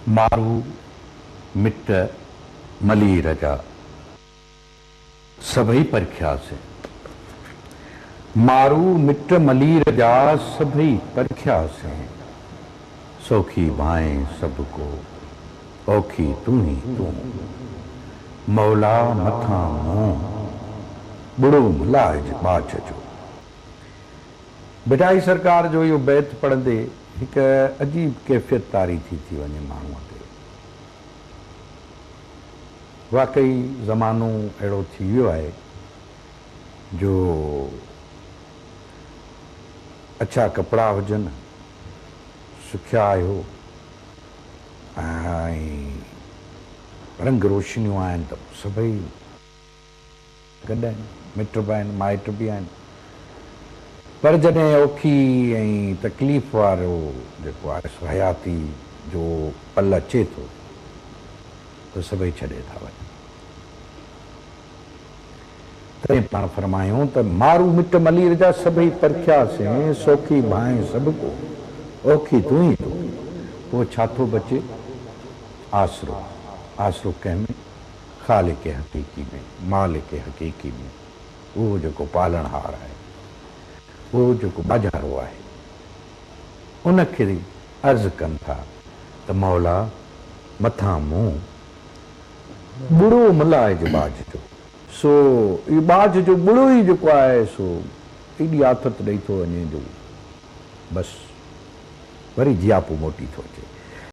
मारू मिट मली रजा सभई परख्या से। मारू मिट मली रजा सभई परख्या से। सौखी भाएं सबको औखी तू ही तू। मौला मथा मुंह बुढ़ो लाज बाच जो। बिठाई सरकार जो यो बैत पढ़ंदे एक अजीब कैफियत तारी थी वने माण्हूअ ते। वाकई ज़मानो अहिड़ो थी वियो आहे जो अच्छा कपिड़ा हुजनि, सुखिया आहियो ऐं रंग रोशनियूं आहिनि त सभई गॾु आहिनि, मिट बि आहिनि, माइट बि आहिनि। पर जॾहिं औखी ऐं तकलीफ़ वारो जेको आहे हयाती जो पल अचे थो त सभई छॾे था वञनि। तॾहिं पाण फरमायूं त मारू मिट मली रजा सभई परख्या से। सौखी भाएं सबको औखी तू ही तू। पोइ छा थो बचे? आसरो। आसरो कंहिंमें? ख़ालिक हक़ीक़ी में, मालिक हक़ीक़ी में। उहो जेको पालणहार आहे, उहो जेको बाज़ारो आहे, उनखे अर्ज़ु कनि था त मौला मथां मुंहुं बुढ़ो मलाए जो बाज जो। सो इहो बाज जो बुढ़ो ई जेको आहे सो एॾी आथत ॾेई थो वञे जो बसि वरी जियापो मोटी थो अचे।